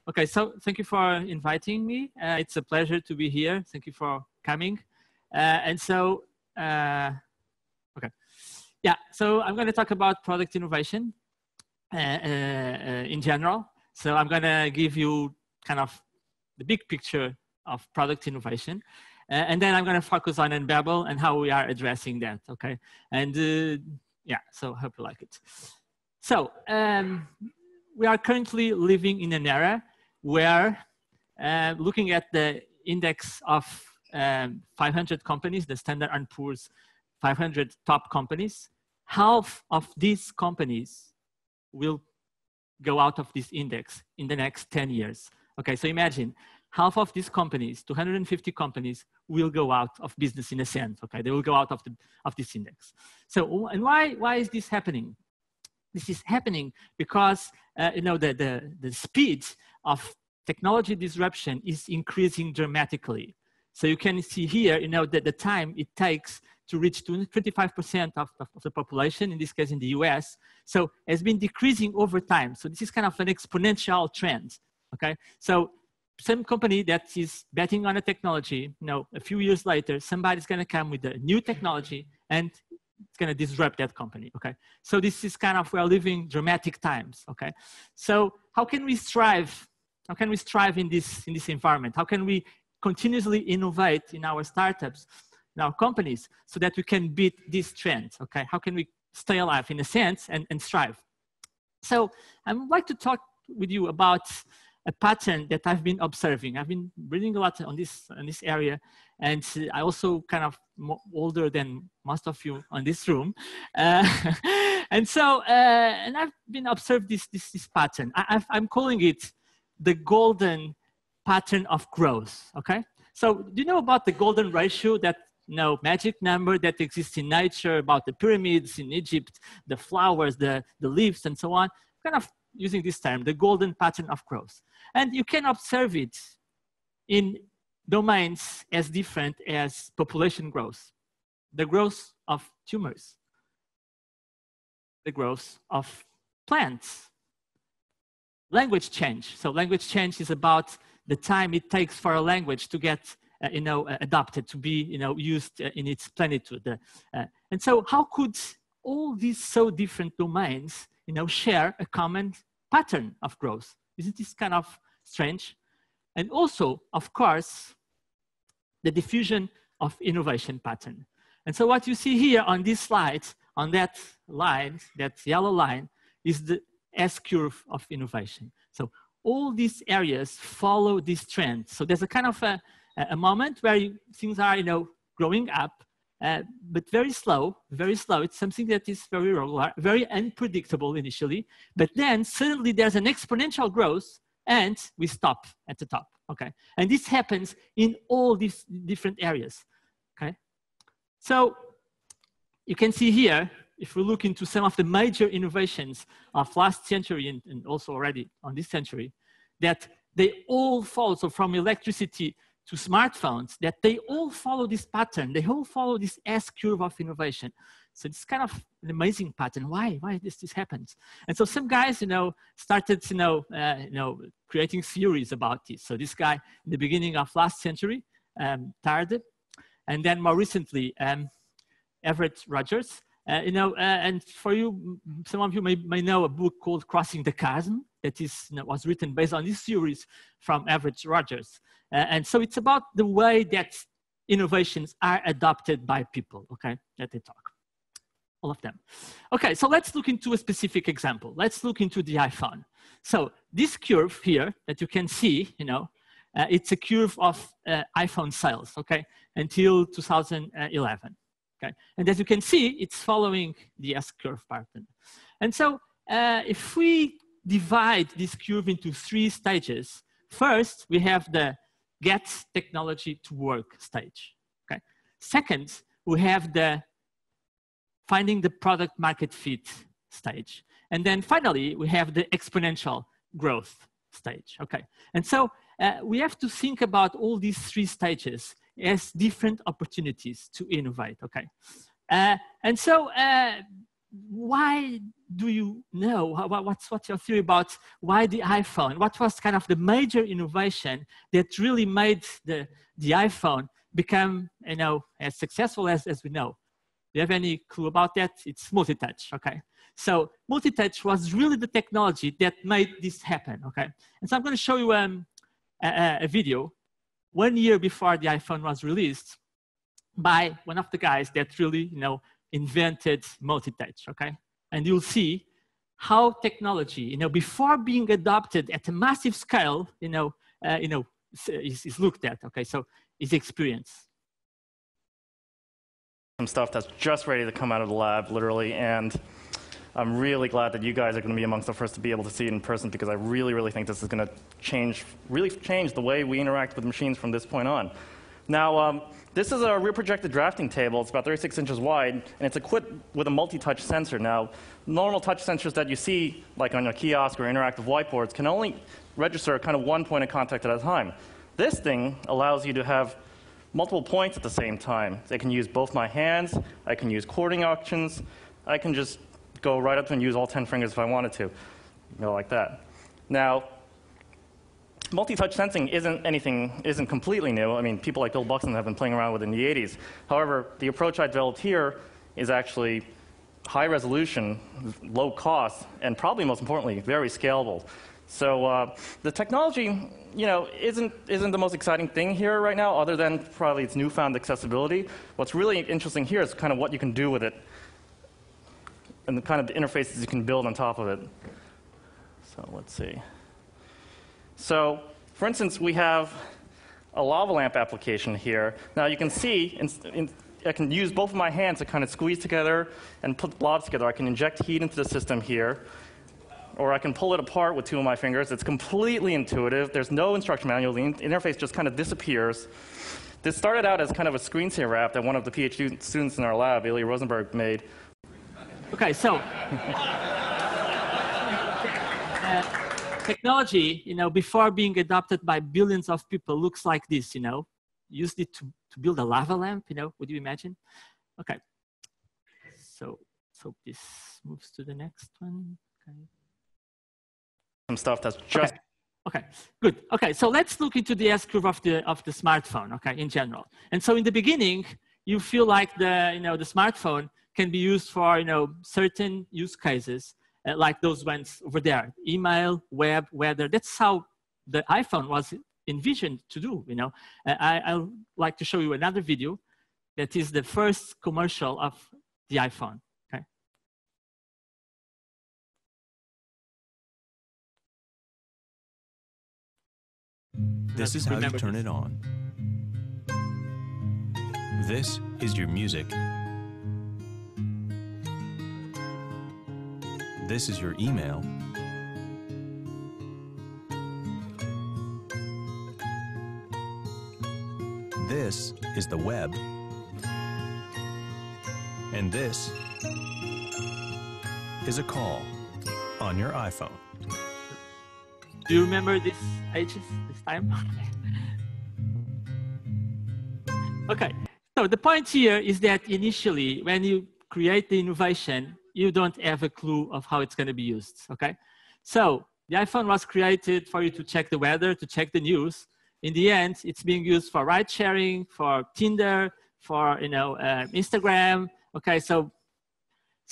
Okay, so thank you for inviting me. It's a pleasure to be here. Thank you for coming. Okay. Yeah, so I'm going to talk about product innovation in general. So I'm going to give you kind of the big picture of product innovation. And then I'm going to focus on Unbabel and how we are addressing that, okay? And yeah, so I hope you like it. So we are currently living in an era where looking at the index of 500 companies, the Standard & Poor's 500 top companies, half of these companies will go out of this index in the next 10 years. Okay, so imagine half of these companies, 250 companies, will go out of business in a sense. Okay, they will go out of this index. So, and why is this happening? This is happening because you know the speed of technology disruption is increasing dramatically. So you can see here, you know, that the time it takes to reach 25% of the population, in this case in the US, so has been decreasing over time. So this is kind of an exponential trend, okay? So some company that is betting on a technology, you know, a few years later, somebody's gonna come with a new technology and it's gonna disrupt that company, okay? So this is kind of, we're living dramatic times, okay? So how can we strive? How can we strive in this environment? How can we continuously innovate in our startups, in our companies, so that we can beat this trend, okay? How can we stay alive in a sense and strive? So I would like to talk with you about a pattern that I've been observing. I've been reading a lot on this area, and I also kind of older than most of you on this room. And so, and I've been observing this pattern. I'm calling it the golden pattern of growth, okay? So do you know about the golden ratio, that magic number that exists in nature, about the pyramids in Egypt, the flowers, the leaves, and so on? Kind of using this term, the golden pattern of growth. And you can observe it in domains as different as population growth, the growth of tumors, the growth of plants, language change. So language change is about the time it takes for a language to get adopted, to be used in its plenitude. And so how could all these so different domains share a common pattern of growth? Isn't this kind of strange? And also, of course, the diffusion of innovation pattern. And so what you see here on this slide, on that line, that yellow line, is the S-curve of innovation. So all these areas follow this trend. So there's a kind of a moment where things are, growing up, but very slow, very slow. It's something that is very regular, very unpredictable initially, but then suddenly there's an exponential growth and we stop at the top, okay? And this happens in all these different areas, okay? So you can see here, if we look into some of the major innovations of last century and also already on this century, that they all follow, so from electricity to smartphones, that they all follow this pattern. They all follow this S-curve of innovation. So it's kind of an amazing pattern. Why this happens? And so some guys, started, creating theories about this. So this guy, in the beginning of last century, Tarde, and then more recently, Everett Rogers. And for you, some of you may know a book called Crossing the Chasm that is, was written based on these theories from Everett Rogers. And so it's about the way that innovations are adopted by people, okay, that they talk, all of them. Okay, so let's look into a specific example. Let's look into the iPhone. So this curve here that you can see, it's a curve of iPhone sales, okay, until 2011. Okay, and as you can see, it's following the S-curve pattern. And so if we divide this curve into 3 stages, first, we have the get technology to work stage, okay? Second, we have the finding the product market fit stage. And then finally, we have the exponential growth stage, okay? And so we have to think about all these 3 stages as different opportunities to innovate, okay? And so why do you know? What's your theory about why the iPhone? What was kind of the major innovation that really made the iPhone become, you know, as successful as we know? Do you have any clue about that? It's multi-touch, okay? So multi-touch was really the technology that made this happen, okay? And so I'm going to show you a video 1 year before the iPhone was released by one of the guys that really, you know, invented multi-touch, okay? And you'll see how technology, you know, before being adopted at a massive scale, is looked at, okay? So is experience. Some stuff that's just ready to come out of the lab, literally, and I'm really glad that you guys are going to be amongst the first to be able to see it in person, because I really, really think this is going to really change the way we interact with machines from this point on. Now, this is a rear projected drafting table. It's about 36 inches wide, and it's equipped with a multi-touch sensor. Now, normal touch sensors that you see, like on a kiosk or interactive whiteboards, can only register kind of one point of contact at a time. This thing allows you to have multiple points at the same time. I can use both my hands. I can use chording options. I can just go right up and use all 10 fingers if I wanted to. Go like that. Now, multi-touch sensing isn't completely new. I mean, people like Bill Buxton have been playing around with it in the 80s. However, the approach I developed here is actually high resolution, low cost, and probably most importantly, very scalable. So the technology, you know, isn't the most exciting thing here right now, other than probably its newfound accessibility. What's really interesting here is kind of what you can do with it, and the kind of interfaces you can build on top of it. So let's see. So, for instance, we have a lava lamp application here. Now you can see, I can use both of my hands to kind of squeeze together and put blobs together. I can inject heat into the system here, or I can pull it apart with two of my fingers. It's completely intuitive. There's no instruction manual. The interface just kind of disappears. This started out as kind of a screensaver app that one of the PhD students in our lab, Ilya Rosenberg, made. Okay, so technology, you know, before being adopted by billions of people, looks like this, you know. Used it to build a lava lamp, you know, would you imagine? Okay, so this moves to the next one. Okay. Some stuff that's just... Okay, good. Okay, so let's look into the S-curve of the smartphone, okay, in general. And so in the beginning, you feel like the smartphone can be used for, you know, certain use cases, like those ones over there, email, web, weather. That's how the iPhone was envisioned to do, you know. I'd like to show you another video that is the first commercial of the iPhone, okay? This is how you turn it on. This is your music. This is your email. This is the web. And this is a call on your iPhone. Do you remember this ages, this time? Okay, so the point here is that initially, when you create the innovation, you don't have a clue of how it's going to be used, okay? So the iPhone was created for you to check the weather, to check the news. In the end, it's being used for ride sharing, for Tinder, for, you know, Instagram, okay? So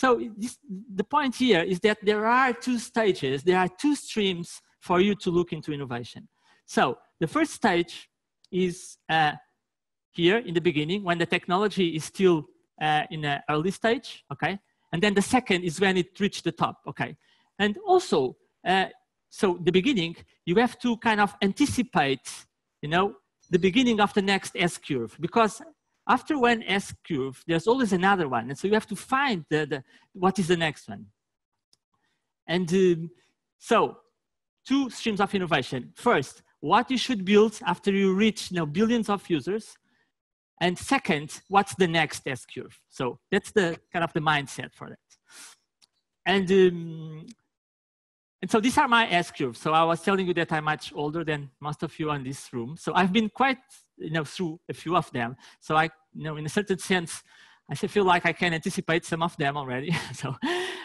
the point here is that there are two stages, there are two streams for you to look into innovation. So the first stage is here in the beginning, when the technology is still in an early stage, okay? And then the second is when it reached the top, okay? And also, so the beginning, you have to kind of anticipate, you know, the beginning of the next S-curve, because after one S-curve, there's always another one. And so you have to find what is the next one. And so, two streams of innovation. First, what you should build after you reach, you know, billions of users. And second, what's the next S-curve? So that's the kind of the mindset for that. And so these are my S-curves. So I was telling you that I'm much older than most of you in this room. So I've been quite, you know, through a few of them. So I, you know, in a certain sense, I feel like I can anticipate some of them already. So,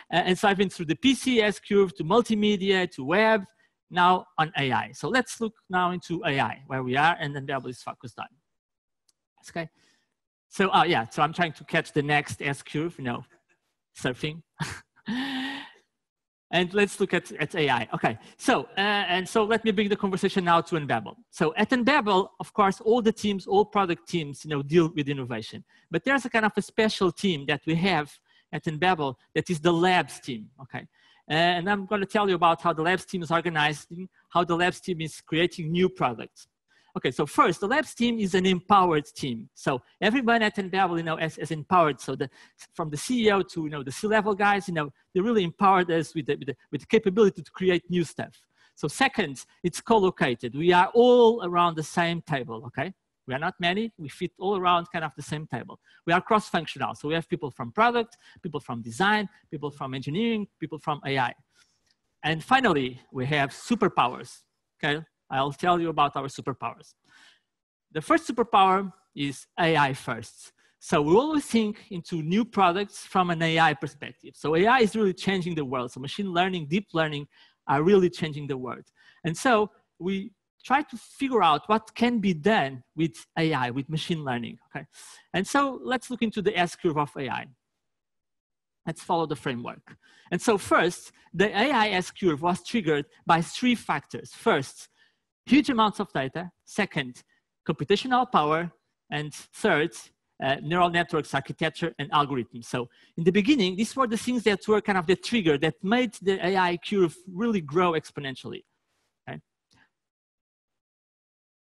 and so I've been through the PC S-curve to multimedia to web, now on AI. So let's look now into AI, where we are, and then Unbabel is focused on. Okay. So yeah, so I'm trying to catch the next S-curve, you know, surfing. And let's look at AI. Okay, so, and so let me bring the conversation now to Unbabel. So at Unbabel, of course, all the teams, all product teams, you know, deal with innovation. But there's a kind of a special team that we have at Unbabel that is the labs team, okay? And I'm going to tell you about how the labs team is organized, how the labs team is creating new products. Okay, so first, the labs team is an empowered team. So everyone at Unbabel, you know, is empowered. So from the CEO to, you know, the C-level guys, you know, they really empowered us with the capability to create new stuff. So second, it's co-located. We are all around the same table, okay? We are not many, we fit all around kind of the same table. We are cross-functional. So we have people from product, people from design, people from engineering, people from AI. And finally, we have superpowers, okay? I'll tell you about our superpowers. The first superpower is AI first. So we always think into new products from an AI perspective. So AI is really changing the world. So machine learning, deep learning are really changing the world. And so we try to figure out what can be done with AI, with machine learning, okay? And so let's look into the S-curve of AI. Let's follow the framework. And so first, the AI S-curve was triggered by 3 factors. First, huge amounts of data. Second, computational power. And third, neural networks architecture and algorithms. So in the beginning, these were the things that were kind of the trigger that made the AI curve really grow exponentially. Okay?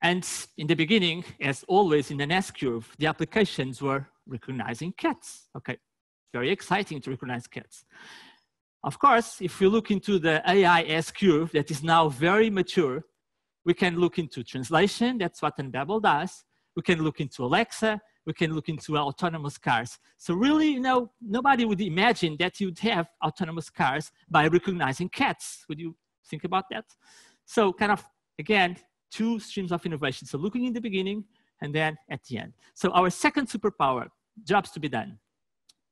And in the beginning, as always in an S-curve, the applications were recognizing cats. Okay, very exciting to recognize cats. Of course, if we look into the AI S-curve that is now very mature, we can look into translation, that's what Unbabel does. We can look into Alexa, we can look into autonomous cars. So really, you know, nobody would imagine that you'd have autonomous cars by recognizing cats. Would you think about that? So kind of, again, 2 streams of innovation. So looking in the beginning and then at the end. So our second superpower, jobs to be done.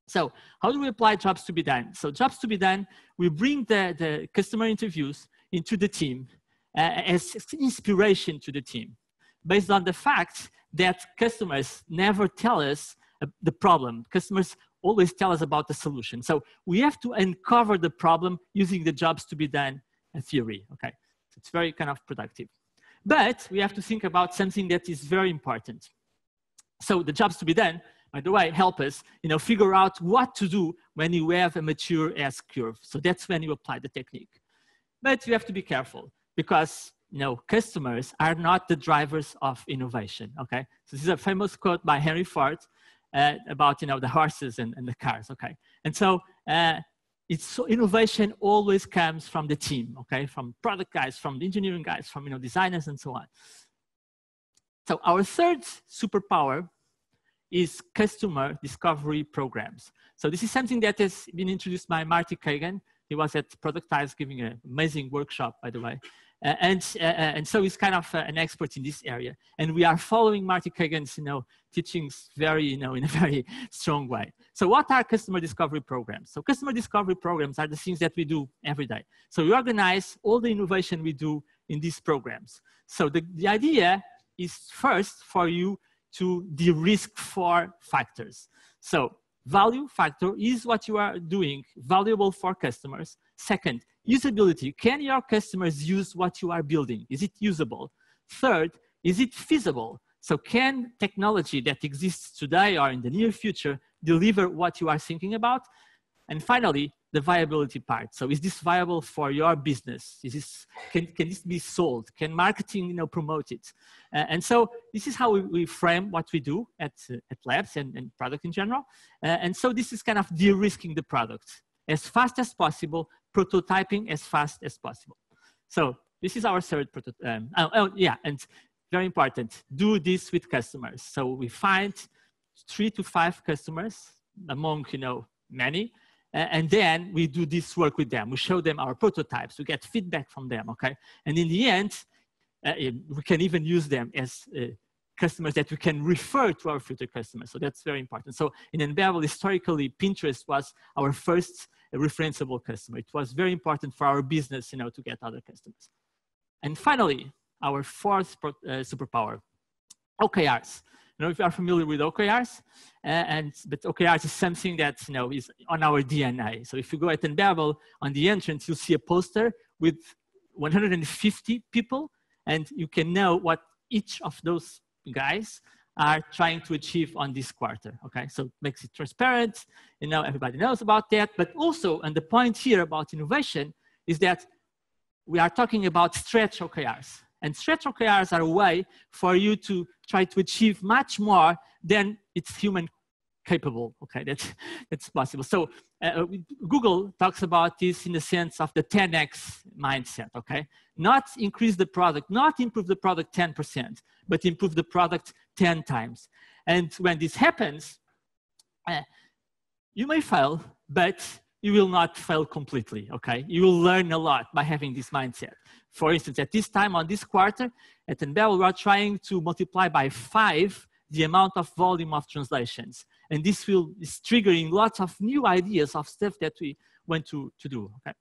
So how do we apply jobs to be done? So jobs to be done, we bring the customer interviews into the team as inspiration to the team, based on the fact that customers never tell us the problem. Customers always tell us about the solution. So we have to uncover the problem using the jobs to be done theory, okay? So it's very kind of productive. But we have to think about something that is very important. So the jobs to be done, by the way, help us, you know, figure out what to do when you have a mature S-curve. So that's when you apply the technique. But you have to be careful, because, you know, customers are not the drivers of innovation, okay? So this is a famous quote by Henry Ford about, you know, the horses and the cars, okay? And so innovation always comes from the team, okay? From product guys, from the engineering guys, from, you know, designers and so on. So our third superpower is customer discovery programs. So this is something that has been introduced by Marty Kagan. He was at Productized giving an amazing workshop, by the way. And so he's kind of an expert in this area. And we are following Marty Kagan's, you know, teachings very, you know, in a very strong way. So what are customer discovery programs? So customer discovery programs are the things that we do every day. So we organize all the innovation we do in these programs. So the idea is first for you to de-risk 4 factors. So value factor, is what you are doing valuable for customers? Second, usability. Can your customers use what you are building? Is it usable? Third, is it feasible? So can technology that exists today or in the near future deliver what you are thinking about? And finally, the viability part. So is this viable for your business? Is this, can this be sold? Can marketing, you know, promote it? And so this is how we frame what we do at labs and product in general. And so this is kind of de-risking the product as fast as possible, prototyping as fast as possible. So this is our third prototype. Yeah, and very important, do this with customers. So we find 3 to 5 customers among, you know, many. And then we do this work with them. We show them our prototypes. We get feedback from them, okay? And in the end, we can even use them as customers that we can refer to our future customers. So that's very important. So in Unbabel, historically, Pinterest was our first referenceable customer. It was very important for our business, to get other customers. And finally, our fourth superpower, OKRs. If you are familiar with OKRs, but OKRs is something that is on our DNA. So if you go at Unbabel, on the entrance, you'll see a poster with 150 people, and you can know what each of those guys are trying to achieve on this quarter, okay? So it makes it transparent, everybody knows about that, but also, and the point here about innovation is that we are talking about stretch OKRs. And stretch OKRs are a way for you to try to achieve much more than it's human capable, okay? That's possible. So Google talks about this in the sense of the 10x mindset, okay? Not increase the product, not improve the product 10%, but improve the product 10 times. And when this happens, you may fail, but you will not fail completely, okay? You will learn a lot by having this mindset. For instance, at this time on this quarter, at Unbabel, we are trying to multiply by 5 the amount of volume of translations. And this is triggering lots of new ideas of stuff that we want to do, okay?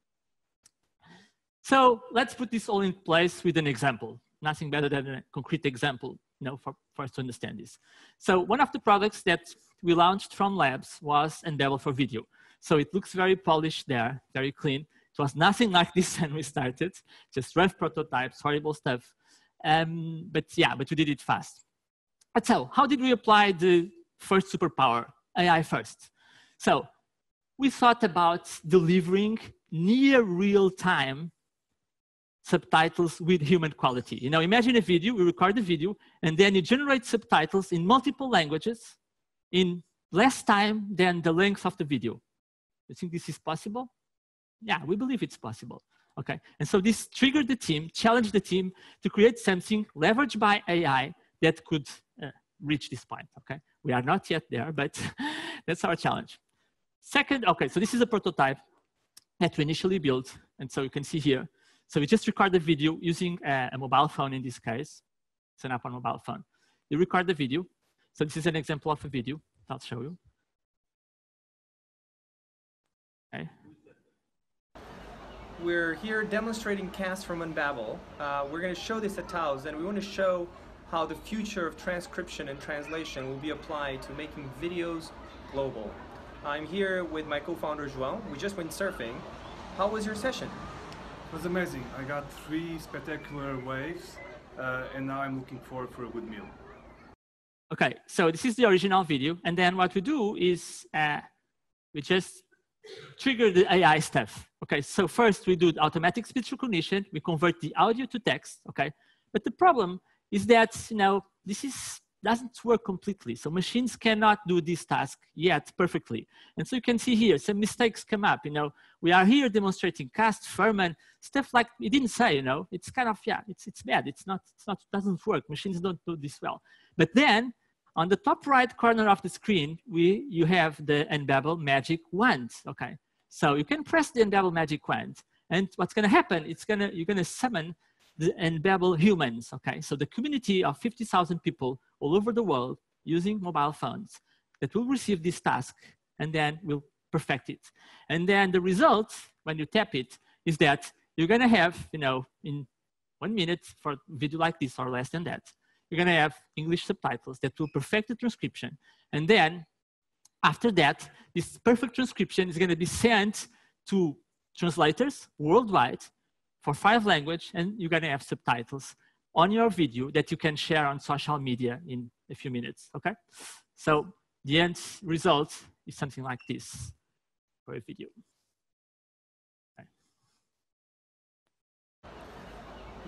So let's put this all in place with an example. Nothing better than a concrete example, for us to understand this. So one of the products that we launched from labs was Unbabel for video. So it looks very polished there, very clean. It was nothing like this when we started, just rough prototypes, horrible stuff. But we did it fast. But so how did we apply the first superpower, AI first? So we thought about delivering near real-time subtitles with human quality. Imagine a video, we record the video, and then you generate subtitles in multiple languages in less time than the length of the video. You think this is possible? Yeah, we believe it's possible, okay? And so this triggered the team, challenged the team to create something leveraged by AI that could reach this point, okay? We are not yet there, but that's our challenge. Second, okay, so this is a prototype that we initially built, and so you can see here. So we just record the video using a mobile phone in this case. It's an app on mobile phone. You record the video. So this is an example of a video. I'll show you. Okay. We're here demonstrating casts from Unbabel. We're going to show this at TAUS, and we want to show how the future of transcription and translation will be applied to making videos global. I'm here with my co-founder, João. We just went surfing. How was your session? It was amazing. I got 3 spectacular waves, and now I'm looking forward for a good meal. Okay, so this is the original video, and then what we do is we just trigger the AI stuff. Okay, so first we do automatic speech recognition. We convert the audio to text. Okay, but the problem is that this doesn't work completely. So machines cannot do this task yet perfectly. And so you can see here some mistakes come up. We are here demonstrating cast, Furman, stuff like it didn't say. It's kind of it's bad. It doesn't work. Machines don't do this well. But then on the top right corner of the screen, you have the Unbabel magic wand. Okay, so you can press the Unbabel magic wand, and what's going to happen? You're going to summon the Unbabel humans. Okay, so the community of 50,000 people all over the world using mobile phones that will receive this task, and then we'll perfect it. And then the result, when you tap it, is that you're going to have, in 1 minute for a video like this or less than that, you're going to have English subtitles that will perfect the transcription. And then after that, this perfect transcription is going to be sent to translators worldwide for 5 languages, and you're going to have subtitles on your video that you can share on social media in a few minutes, okay? So the end result is something like this for a video. Okay.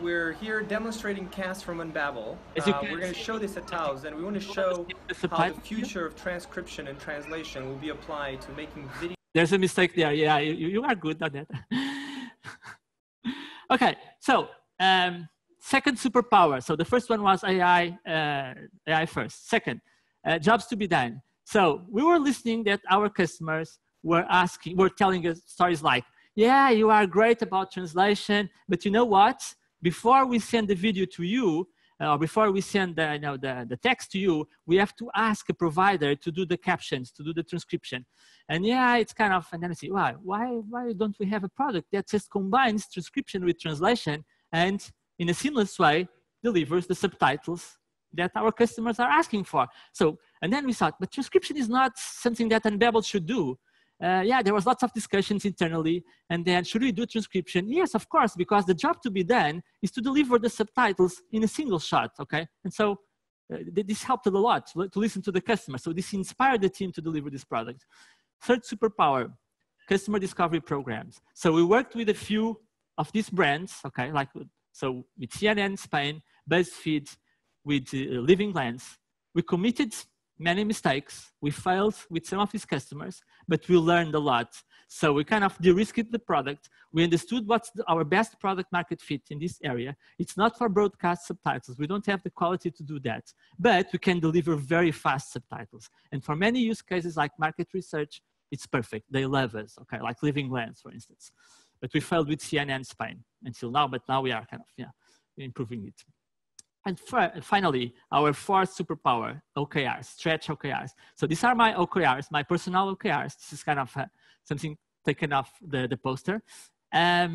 We're here demonstrating casts from Unbabel. We're going to show this at TAUS, and we want to show how the future of transcription and translation will be applied to making videos. There's a mistake there. Yeah, you are good at that. Okay, so second superpower. So the first one was AI first. Second, jobs to be done. So we were listening that our customers were telling us stories like, yeah, you are great about translation, but you know what? Before we send the video to you, before we send the text to you, we have to ask a provider to do the captions, to do the transcription. And yeah, it's kind of, and then I say, why don't we have a product that just combines transcription with translation and in a seamless way delivers the subtitles that our customers are asking for? So, and then we thought, but transcription is not something that Unbabel should do. Yeah, there was lots of discussions internally, and then should we do transcription? Yes, of course, because the job to be done is to deliver the subtitles in a single shot, okay? And so this helped a lot to listen to the customer. So this inspired the team to deliver this product. Third superpower, customer discovery programs. So we worked with a few of these brands, okay? Like, so with CNN Spain, BuzzFeed, with Living Lens. We committed many mistakes. We failed with some of these customers, but we learned a lot. So we kind of de-risked the product. We understood what's our best product market fit in this area. It's not for broadcast subtitles. We don't have the quality to do that, but we can deliver very fast subtitles. And for many use cases like market research, it's perfect. They love us, okay? Like Living Lens, for instance. But we failed with CNN Spain until now, but now we are kind of, improving it. And finally, our fourth superpower, OKRs, stretch OKRs. So these are my OKRs, my personal OKRs. This is kind of something taken off the poster. I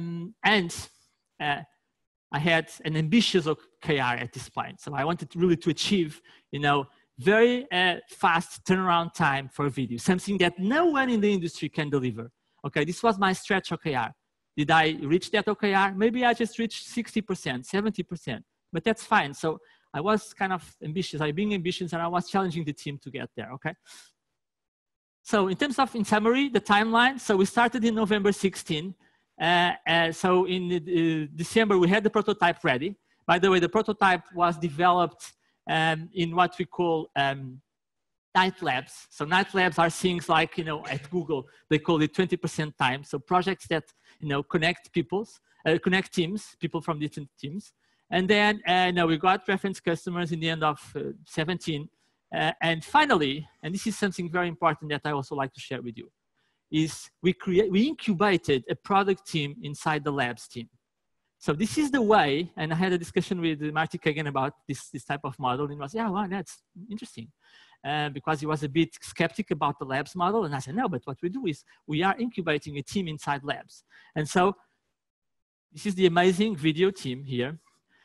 had an ambitious OKR at this point. So I wanted really to achieve, very fast turnaround time for video, something that no one in the industry can deliver. Okay, this was my stretch OKR. Did I reach that OKR? Maybe I just reached 60%, 70%. But that's fine. So I was kind of ambitious. I being ambitious, and I was challenging the team to get there, okay? So in terms of, in summary, the timeline. So we started in November 16. So in December, we had the prototype ready. By the way, the prototype was developed in what we call night labs. So night labs are things like, at Google, they call it 20% time. So projects that, connect teams, people from different teams. And then we got reference customers in the end of 17. And finally, and this is something very important that I also like to share with you, is we incubated a product team inside the labs team. So this is the way, and I had a discussion with Marty Kagan about this type of model, and he was, yeah, well, that's interesting. Because he was a bit skeptic about the labs model. And I said, no, but what we do is we are incubating a team inside labs. And so this is the amazing video team here.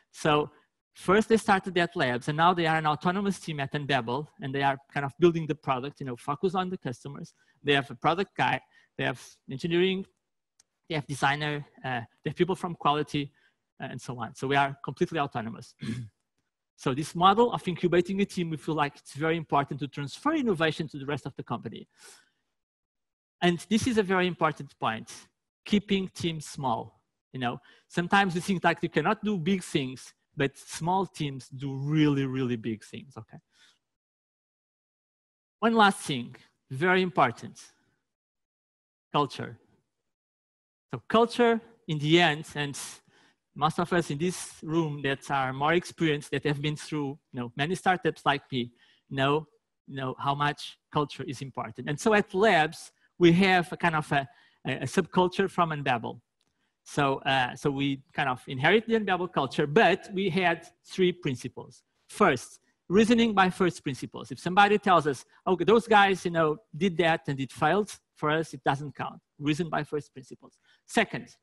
So first they started at labs, and now they are an autonomous team at Unbabel, and they are kind of building the product, focus on the customers. They have a product guy, they have engineering, they have designer, they have people from quality, and so on. So we are completely autonomous. So this model of incubating a team, we feel like it's very important to transfer innovation to the rest of the company. And this is a very important point, keeping teams small. Sometimes we think like you cannot do big things, but small teams do really, really big things, okay? One last thing, very important, culture. So culture in the end, and most of us in this room that are more experienced, that have been through many startups like me, know how much culture is important. And so at Labs, we have a kind of a subculture from Unbabel. So we kind of inherit the Unbabel culture, but we had 3 principles. First, reasoning by first principles. If somebody tells us, okay, those guys, did that and it failed, for us, it doesn't count. Reason by first principles. Second,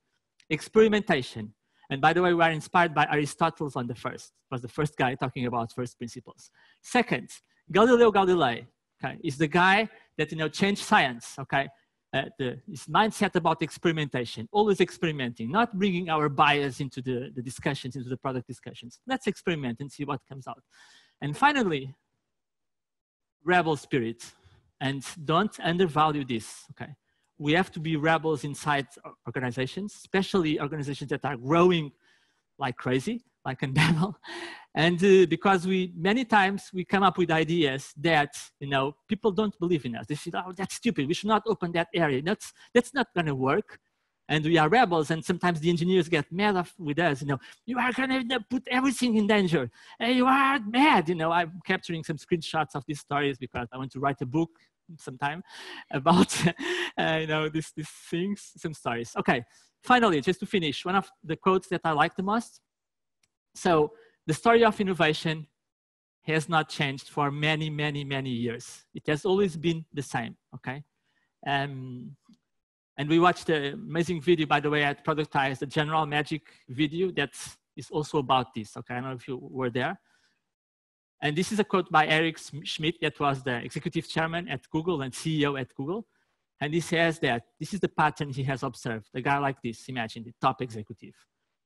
experimentation. And by the way, we are inspired by Aristotle on the first. Was the first guy talking about first principles. Second, Galileo Galilei, okay, is the guy that, changed science, okay? His mindset about experimentation, always experimenting, not bringing our bias into the discussions, into the product discussions. Let's experiment and see what comes out. And finally, rebel spirit. And don't undervalue this, okay? We have to be rebels inside organizations, especially organizations that are growing like crazy, like Unbabel. And because many times we come up with ideas that, people don't believe in us. They say, oh, that's stupid. We should not open that area. That's not going to work. And we are rebels. And sometimes the engineers get mad with us. You are going to put everything in danger. And you are mad. I'm capturing some screenshots of these stories because I want to write a book sometime about, these things, some stories. Okay. Finally, just to finish, one of the quotes that I like the most. So the story of innovation has not changed for many, many, many years. It has always been the same, okay? And we watched an amazing video, by the way, at Productized, the General Magic video that is also about this, okay? I don't know if you were there. And this is a quote by Eric Schmidt, that was the executive chairman at Google and CEO at Google. And he says that this is the pattern he has observed. A guy like this, imagine the top executive.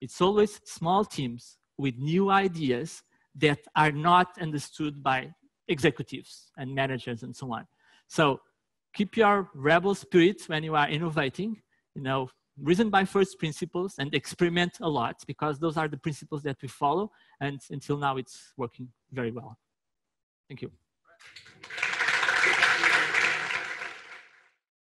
It's always small teams with new ideas that are not understood by executives and managers and so on. So keep your rebel spirit when you are innovating, you know, reason by first principles and experiment a lot, because those are the principles that we follow. And until now, it's working very well. Thank you.